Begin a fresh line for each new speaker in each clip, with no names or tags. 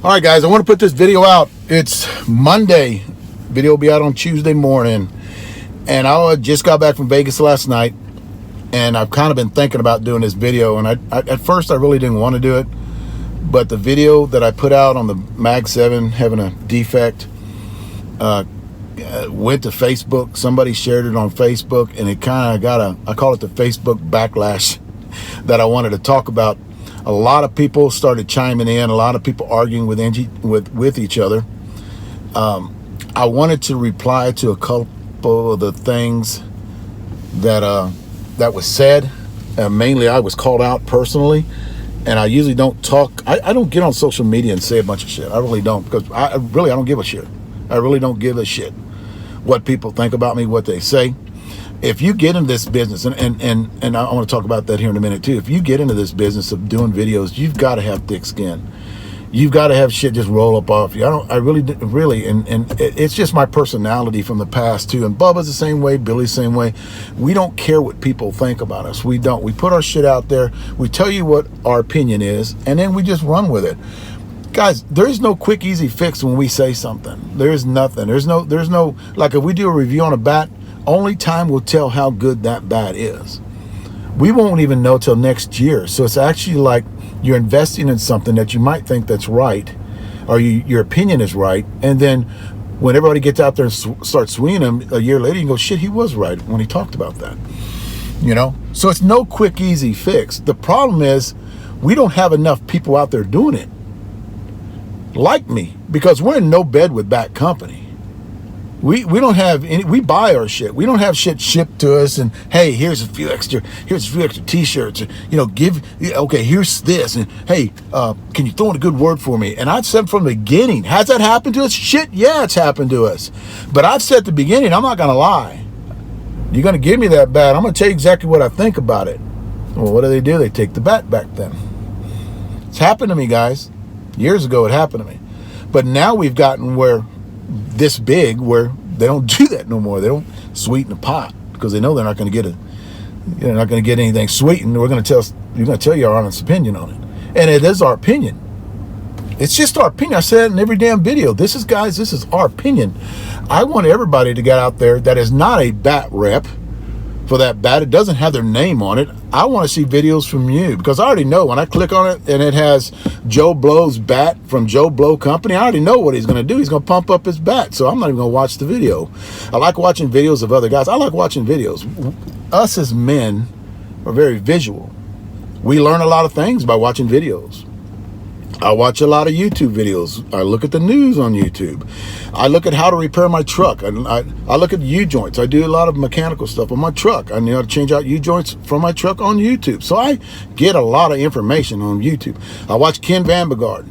All right, guys, I want to put this video out. It's Monday. Video will be out on Tuesday morning. And I just got back from Vegas last night, and I've kind of been thinking about doing this video. And at first, I really didn't want to do it. But the video that I put out on the Mag 7 having a defect went to Facebook. Somebody shared it on Facebook, and it kind of got I call it the Facebook backlash that I wanted to talk about. A lot of people started chiming in, a lot of people arguing with each other. I wanted to reply to a couple of the things that was said. Mainly, I was called out personally, and I usually don't talk. I don't get on social media and say a bunch of shit. I really don't, because I don't give a shit. I really don't give a shit what people think about me, what they say. If you get into this business, and I want to talk about that here in a minute too. If you get into this business of doing videos, you've got to have thick skin. You've got to have shit just roll up off you. I really, and it's just my personality from the past too. And Bubba's the same way, Billy's the same way. We don't care what people think about us. We don't. We put our shit out there. We tell you what our opinion is, and then we just run with it. Guys, there is no quick, easy fix when we say something. There is nothing. There's no, like if we do a review on a bat, only time will tell how good that bat is. We won't even know till next year. So it's actually like you're investing in something that you might think that's right, or your opinion is right, and then when everybody gets out there and starts swinging him a year later, you go, shit, he was right when he talked about that. You know? So it's no quick, easy fix. The problem is we don't have enough people out there doing it like me, because we're in no bed with bat company. We don't have any. We buy our shit. We don't have shit shipped to us. And hey, here's a few extra T-shirts. Okay, here's this. And hey, can you throw in a good word for me? And I've said from the beginning, has that happened to us? Shit, yeah, it's happened to us. But I've said at the beginning, I'm not gonna lie. You're gonna give me that bat, I'm gonna tell you exactly what I think about it. Well, what do? They take the bat back then. It's happened to me, guys. Years ago, it happened to me. But now we've gotten this big where they don't do that no more. They don't sweeten the pot because they know they're not going to get anything sweetened. You're going to tell you our honest opinion on it, and it is our opinion. It's just our opinion. I said it in every damn video. This is our opinion. I want everybody to get out there that is not a bat rep for that bat. It doesn't have their name on it. I want to see videos from you, because I already know when I click on it and it has Joe Blow's bat from Joe Blow Company, I already know what he's going to do. He's going to pump up his bat, so I'm not even going to watch the video. I like watching videos of other guys. I like watching videos. Us as men are very visual. We learn a lot of things by watching videos. I watch a lot of YouTube videos. I look at the news on YouTube. I look at how to repair my truck. I look at U-joints. I do a lot of mechanical stuff on my truck. I know how to change out U-joints from my truck on YouTube. So I get a lot of information on YouTube. I watch Ken Vandergaard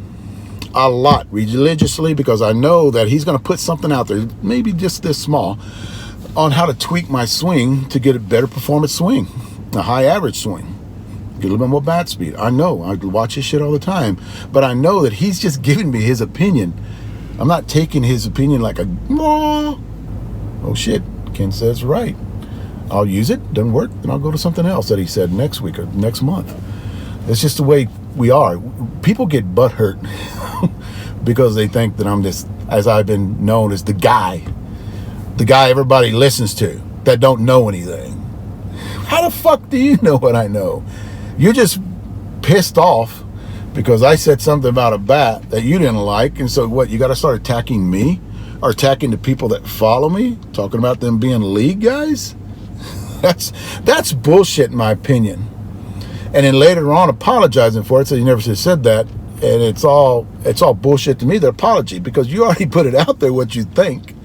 a lot, religiously, because I know that he's going to put something out there, maybe just this small, on how to tweak my swing to get a better performance swing, a high average swing. Get a little bit more bat speed. I know. I watch his shit all the time. But I know that he's just giving me his opinion. I'm not taking his opinion like oh shit, Ken says right. I'll use it. Doesn't work, then I'll go to something else that he said next week or next month. It's just the way we are. People get butthurt because they think that I'm this, as I've been known as the guy everybody listens to that don't know anything. How the fuck do you know what I know? You're just pissed off because I said something about a bat that you didn't like, and so what, you got to start attacking me or attacking the people that follow me, talking about them being league guys? That's bullshit in my opinion. And then later on apologizing for it, so you never should have said that, and it's all bullshit to me, the apology, because you already put it out there what you think.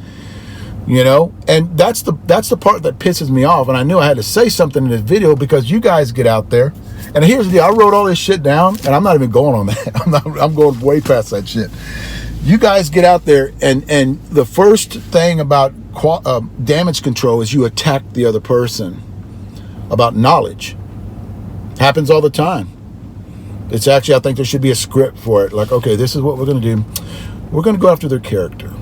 You know, and that's the part that pisses me off. And I knew I had to say something in this video because you guys get out there. And here's the deal. I wrote all this shit down, and I'm not even going on that. I'm going way past that shit. You guys get out there, and the first thing about damage control is you attack the other person about knowledge. Happens all the time. It's actually, I think there should be a script for it. Like, okay, this is what we're going to do. We're going to go after their character.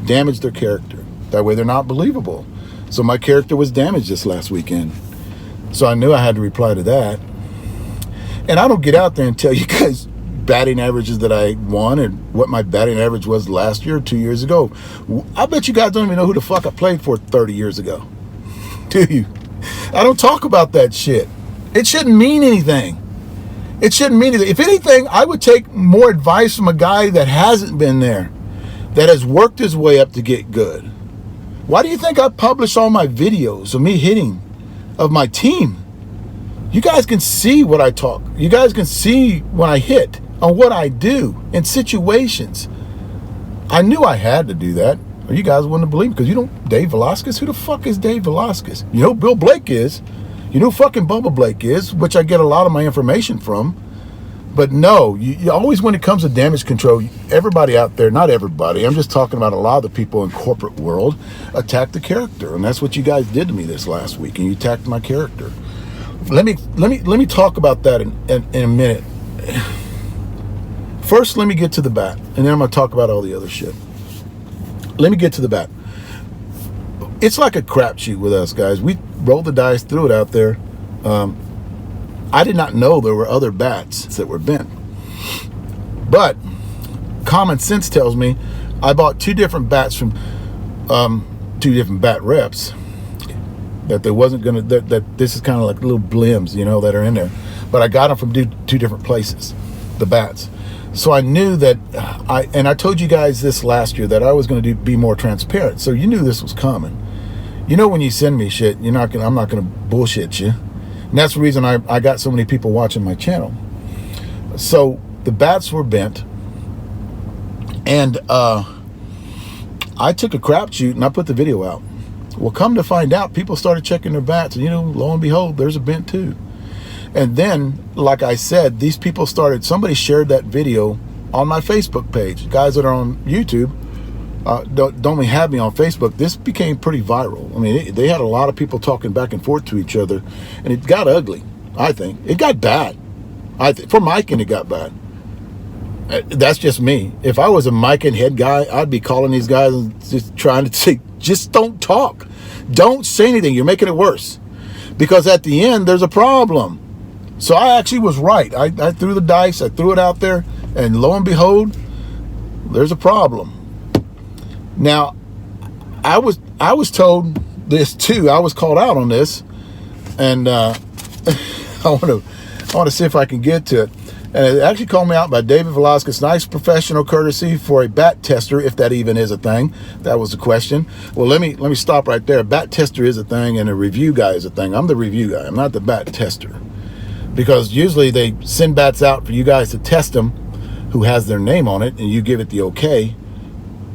Damage their character. That way they're not believable. So my character was damaged this last weekend. So I knew I had to reply to that. And I don't get out there and tell you guys batting averages that I won and what my batting average was last year or 2 years ago. I bet you guys don't even know who the fuck I played for 30 years ago. Do you? I don't talk about that shit. It shouldn't mean anything. It shouldn't mean anything. If anything, I would take more advice from a guy that hasn't been there, that has worked his way up to get good. Why do you think I publish all my videos of me hitting, of my team? You guys can see what I talk. You guys can see when I hit, on what I do in situations. I knew I had to do that, or you guys wouldn't believe, because you don't, Dave Velasquez? Who the fuck is Dave Velasquez? You know who Bill Blake is. You know who fucking Bubba Blake is, which I get a lot of my information from. But no, you always, when it comes to damage control, everybody out there, not everybody, I'm just talking about a lot of the people in corporate world, attack the character. And that's what you guys did to me this last week, and you attacked my character. Let me talk about that in a minute. First, let me get to the bat, and then I'm going to talk about all the other shit. Let me get to the bat. It's like a crapshoot with us, guys. We rolled the dice, threw it out there. I did not know there were other bats that were bent. But common sense tells me I bought two different bats from two different bat reps. That there wasn't going to, that this is kind of like little blims, you know, that are in there. But I got them from two different places, the bats. So I knew that, I told you guys this last year, that I was going to be more transparent. So you knew this was coming. You know, when you send me shit, I'm not going to bullshit you. And that's the reason I got so many people watching my channel. So the bats were bent. And I took a crapshoot and I put the video out. Well, come to find out, people started checking their bats, and lo and behold, there's a bent too. And then, like I said, these people started, somebody shared that video on my Facebook page. Guys that are on YouTube don't only have me on Facebook. This became pretty viral. I mean, they had a lot of people talking back and forth to each other, and it got ugly, I think. It got bad. For Mike, and it got bad. That's just me. If I was a Mike and head guy, I'd be calling these guys and just trying to say, just don't talk. Don't say anything. You're making it worse. Because at the end, there's a problem. So I actually was right. I threw the dice. I threw it out there. And lo and behold, there's a problem. Now, I was told this too. I was called out on this. And I want to see if I can get to it. And it actually called me out by David Velasquez. Nice professional courtesy for a bat tester, if that even is a thing. That was the question. Well, let me stop right there. A bat tester is a thing, and a review guy is a thing. I'm the review guy. I'm not the bat tester. Because usually they send bats out for you guys to test them, who has their name on it, and you give it the okay.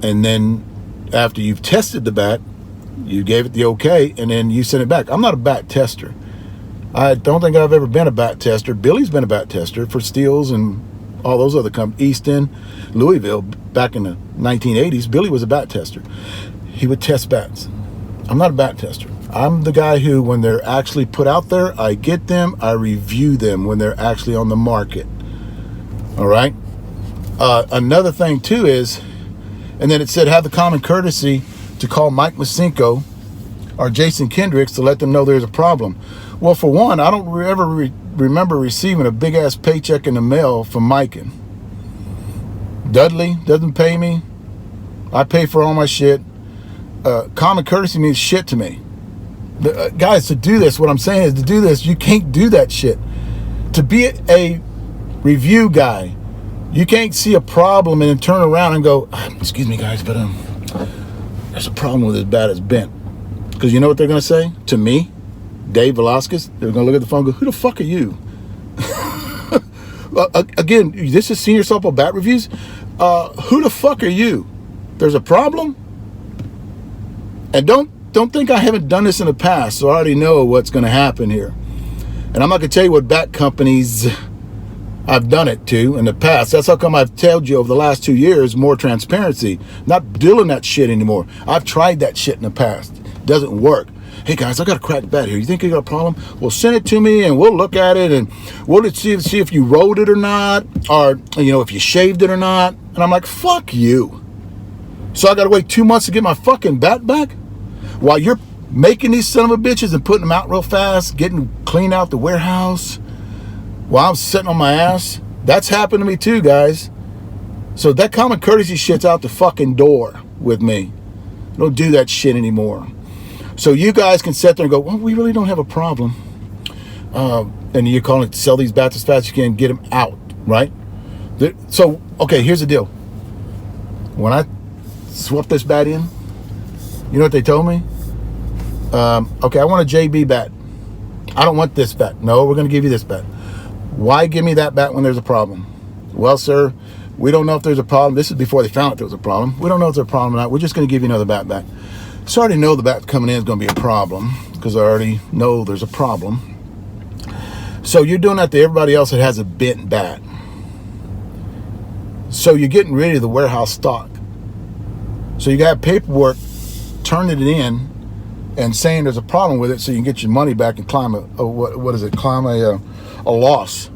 And then after you've tested the bat, you gave it the okay, and then you send it back. I'm not a bat tester. I don't think I've ever been a bat tester. Billy's been a bat tester for Steels and all those other companies. Easton, Louisville, back in the 1980s, Billy was a bat tester. He would test bats. I'm not a bat tester. I'm the guy who, when they're actually put out there, I get them, I review them when they're actually on the market. All right? Another thing, too, is, and then it said, have the common courtesy to call Mike Masinko or Jason Kendricks to let them know there's a problem. Well, for one, I don't ever remember receiving a big-ass paycheck in the mail from Miken. Dudley doesn't pay me. I pay for all my shit. Common courtesy means shit to me. Guys, to do this, what I'm saying is, to do this, you can't do that shit. To be a review guy, you can't see a problem and then turn around and go, excuse me, guys, but there's a problem with this bat, it's bent. Because you know what they're going to say to me? Dave Velasquez, they're going to look at the phone and go, who the fuck are you? Again, this is Senior Softball Bat Reviews. Who the fuck are you? There's a problem? And don't think I haven't done this in the past, so I already know what's going to happen here. And I'm not going to tell you what bat companies I've done it to in the past. That's how come I've told you over the last 2 years, more transparency. Not dealing that shit anymore. I've tried that shit in the past. Doesn't work. Hey guys, I got a cracked bat here. You think you got a problem? Well, send it to me and we'll look at it and we'll see if you rolled it or not, or if you shaved it or not. And I'm like, fuck you. So I got to wait 2 months to get my fucking bat back while you're making these son of a bitches and putting them out real fast, getting clean out the warehouse while I'm sitting on my ass That's happened to me too, guys. So that common courtesy shit's out the fucking door with me. Don't do that shit anymore. So you guys can sit there and go, well, we really don't have a problem. And you're calling it to sell these bats as fast as you can, get them out, right? So, okay, here's the deal. When I swapped this bat in, you know what they told me? Okay, I want a JB bat. I don't want this bat. No, we're going to give you this bat. Why give me that bat when there's a problem? Well, sir, we don't know if there's a problem. This is before they found out there was a problem. We don't know if there's a problem or not. We're just going to give you another bat back. So I already know the bat coming in is going to be a problem because I already know there's a problem. So you're doing that to everybody else that has a bent bat. So you're getting rid of the warehouse stock. So you got paperwork turning it in and saying there's a problem with it so you can get your money back and climb a loss,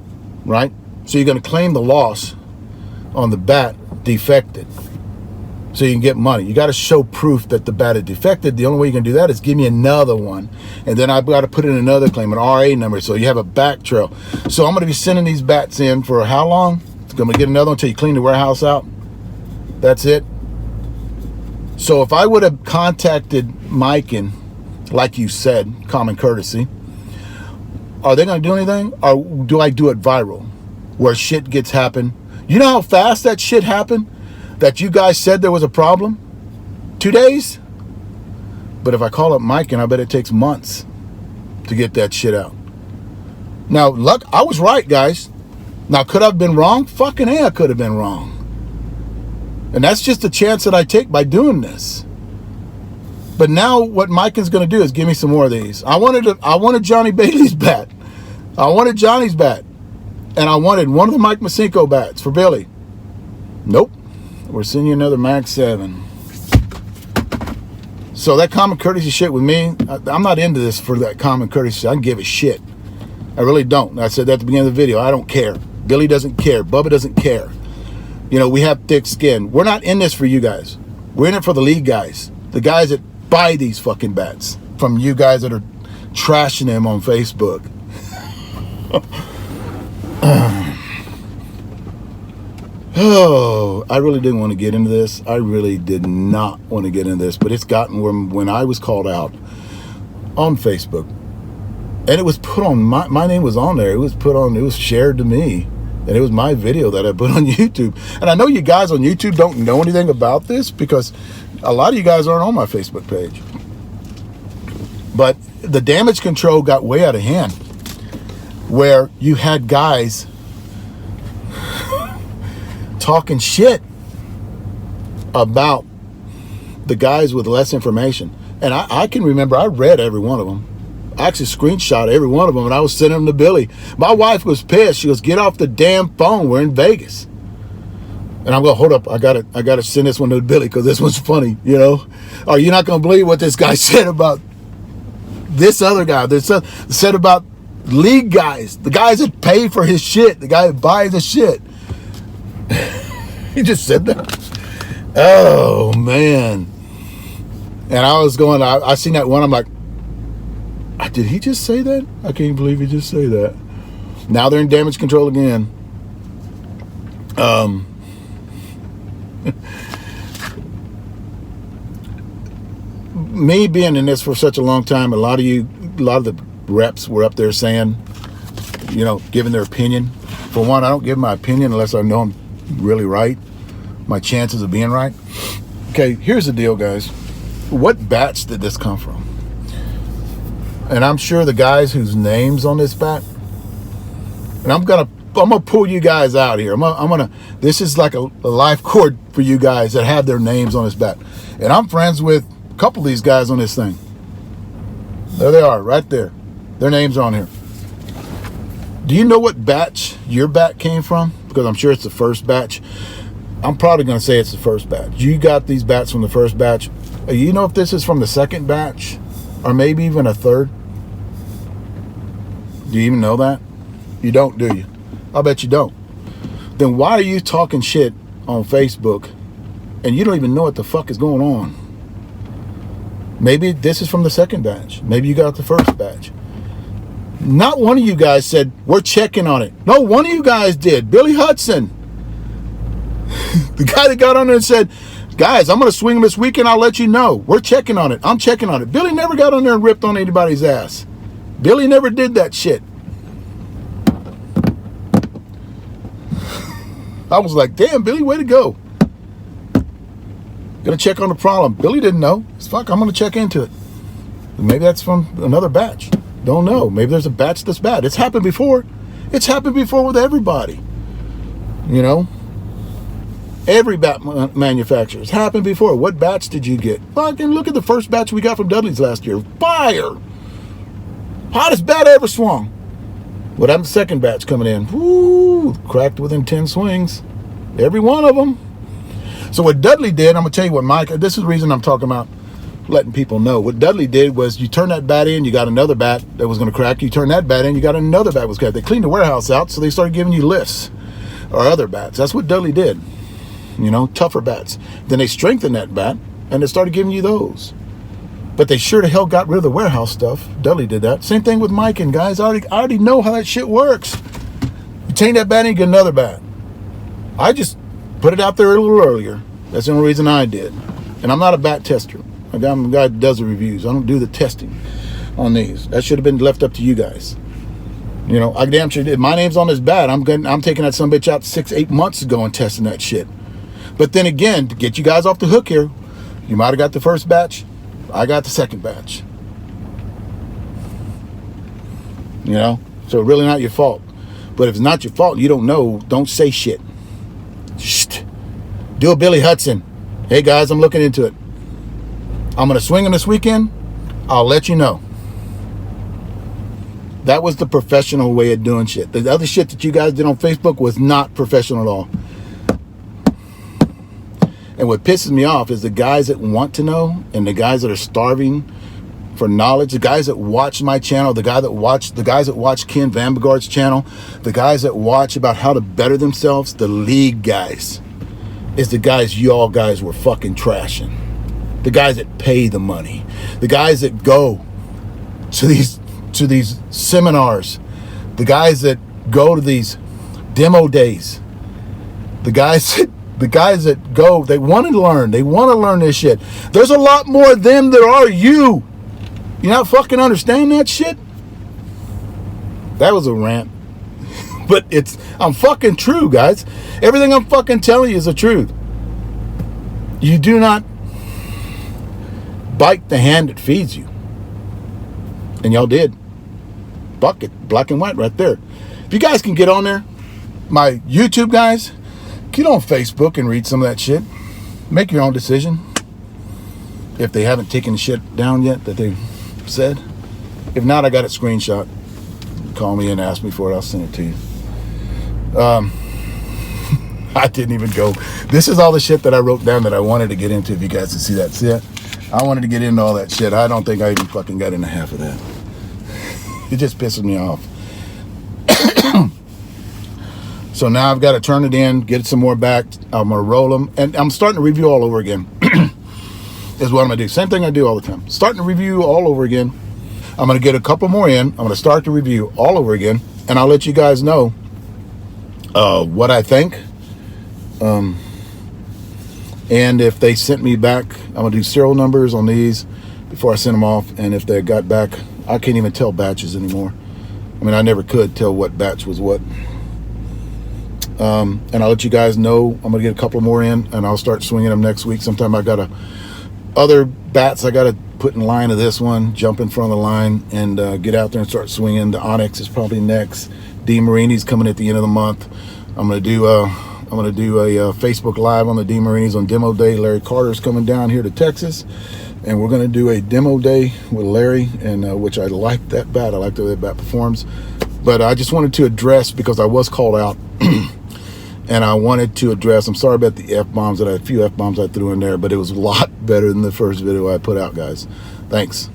right? So you're going to claim the loss on the bat defected so you can get money. You got to show proof that the bat is defected. The only way you can do that is give me another one, and then I've got to put in another claim, an RA number, so you have a back trail. So I'm going to be sending these bats in for how long? It's going to get another one until you clean the warehouse out. That's it. So if I would have contacted Mike and, like you said, common courtesy, are they going to do anything? Or do I do it viral where shit gets happen? You know how fast that shit happened? That you guys said there was a problem? 2 days? But if I call up Mike, and I bet it takes months to get that shit out. Now, look, I was right, guys. Now, could I have been wrong? Fucking A, I could have been wrong. And that's just a chance that I take by doing this. But now what Mike is going to do is give me some more of these. I wanted Johnny Bailey's bat. I wanted Johnny's bat. And I wanted one of the Mike Masinko bats for Billy. Nope. We're sending you another Max 7. So that common courtesy shit with me, I'm not into this for that common courtesy. I don't give a shit. I really don't. I said that at the beginning of the video. I don't care. Billy doesn't care. Bubba doesn't care. You know, we have thick skin. We're not in this for you guys. We're in it for the league guys. The guys that buy these fucking bats from you guys that are trashing them on Facebook. Oh, I really didn't want to get into this. I really did not want to get into this, but it's gotten where when I was called out on Facebook, and it was put on, my name was on there. It was put on, it was shared to me, and it was my video that I put on YouTube. And I know you guys on YouTube don't know anything about this because a lot of you guys aren't on my Facebook page. But the damage control got way out of hand, where you had guys talking shit about the guys with less information. And I can remember I read every one of them. I actually screenshot every one of them, and I was sending them to Billy. My wife was pissed. She goes, "Get off the damn phone. We're in Vegas." And I'm going, hold up. I gotta send this one to Billy because this one's funny, you know. Or you're not going to believe what this guy said about this other guy. This said about league guys, the guys that pay for his shit, the guy that buys the shit. He just said that. Oh, man. And I was going, I seen that one. I'm like, did he just say that? I can't believe he just say that. Now they're in damage control again. Me being in this for such a long time, a lot of the reps were up there saying, you know, giving their opinion. For one, I don't give my opinion unless I know I'm really right. My chances of being right. Okay, here's the deal, guys. What bats did this come from? And I'm sure the guys whose names on this bat, and I'm gonna pull you guys out here. This is like a life cord for you guys that have their names on this bat. And I'm friends with a couple of these guys on this thing. There they are, right there. Their names are on here. Do you know what batch your bat came from? Because I'm sure it's the first batch. I'm probably going to say it's the first batch. You got these bats from the first batch. You know if this is from the second batch or maybe even a third? Do you even know that? You don't, do you? I bet you don't. Then why are you talking shit on Facebook and you don't even know what the fuck is going on? Maybe this is from the second batch. Maybe you got the first batch. Not one of you guys said, we're checking on it. No, one of you guys did. Billy Hudson. The guy that got on there and said, guys, I'm going to swing him this weekend. I'll let you know. We're checking on it. I'm checking on it. Billy never got on there and ripped on anybody's ass. Billy never did that shit. I was like, damn, Billy, way to go. Gonna check on the problem. Billy didn't know. Fuck, I'm gonna check into it. Maybe that's from another batch. Don't know. Maybe there's a batch that's bad. It's happened before. It's happened before with everybody. You know? Every bat manufacturer. It's happened before. What batch did you get? Fucking look at the first batch we got from Dudley's last year. Fire! Hottest bat I ever swung. Well, I'm the second batch coming in. Woo! Cracked within 10 swings. Every one of them. So what Dudley did, I'm going to tell you what Mike, this is the reason I'm talking about letting people know. What Dudley did was you turn that bat in, you got another bat that was going to crack. You turn that bat in, you got another bat that was cracked. They cleaned the warehouse out, so they started giving you lists or other bats. That's what Dudley did. You know, tougher bats. Then they strengthened that bat, and they started giving you those. But they sure to hell got rid of the warehouse stuff. Dudley did that. Same thing with Mike and guys. I already know how that shit works. You change that bat in, you get another bat. I just put it out there a little earlier. That's the only reason I did. And I'm not a bat tester. I'm a guy that does the reviews. I don't do the testing on these. That should have been left up to you guys. You know, I damn sure did. My name's on this bat. I'm taking that sumbitch out 6-8 months ago and testing that shit. But then again, to get you guys off the hook here, you might have got the first batch. I got the second batch. You know? So really not your fault. But if it's not your fault, you don't know, don't say shit. Shh. Do a Billy Hudson. Hey guys, I'm looking into it. I'm going to swing him this weekend. I'll let you know. That was the professional way of doing shit. The other shit that you guys did on Facebook was not professional at all. And what pisses me off is the guys that want to know and the guys that are starving for knowledge, the guys that watch my channel, the guys that watch Ken Vanbergard's channel, the guys that watch about how to better themselves, the league guys, is the guys y'all guys were fucking trashing. The guys that pay the money. The guys that go to these seminars. The guys that go to these demo days. The guys that go, they want to learn. They want to learn this shit. There's a lot more of them than are you. You not fucking understand that shit? That was a rant. But I'm fucking true, guys. Everything I'm fucking telling you is the truth. You do not bite the hand that feeds you. And y'all did. Bucket, black and white right there. If you guys can get on there, my YouTube guys, get on Facebook and read some of that shit. Make your own decision. If they haven't taken the shit down yet that they said. If not, I got it screenshot. Call me and ask me for it. I'll send it to you. I didn't even go. This is all the shit that I wrote down that I wanted to get into. If you guys can see that. See that? I wanted to get into all that shit. I don't think I even fucking got into half of that. It just pisses me off. So now I've got to turn it in, get some more back. I'm going to roll them. And I'm starting to review all over again. Is what I'm going to do. Same thing I do all the time. Starting to review all over again. I'm going to get a couple more in. I'm going to start the review all over again. And I'll let you guys know what I think. And if they sent me back, I'm going to do serial numbers on these before I send them off. And if they got back, I can't even tell batches anymore. I mean, I never could tell what batch was what. And I'll let you guys know. I'm going to get a couple more in, and I'll start swinging them next week. Sometime I got other bats I got to put in line of this one, jump in front of the line, and get out there and start swinging. The Onyx is probably next. D. Marini's coming at the end of the month. I'm going to do a Facebook Live on the D. Marini's on demo day. Larry Carter's coming down here to Texas, and we're going to do a demo day with Larry, and which I like that bat. I like the way that bat performs. But I just wanted to address, because I was called out, and I wanted to address, I'm sorry about the F-bombs, a few F-bombs I threw in there, but it was a lot better than the first video I put out, guys. Thanks.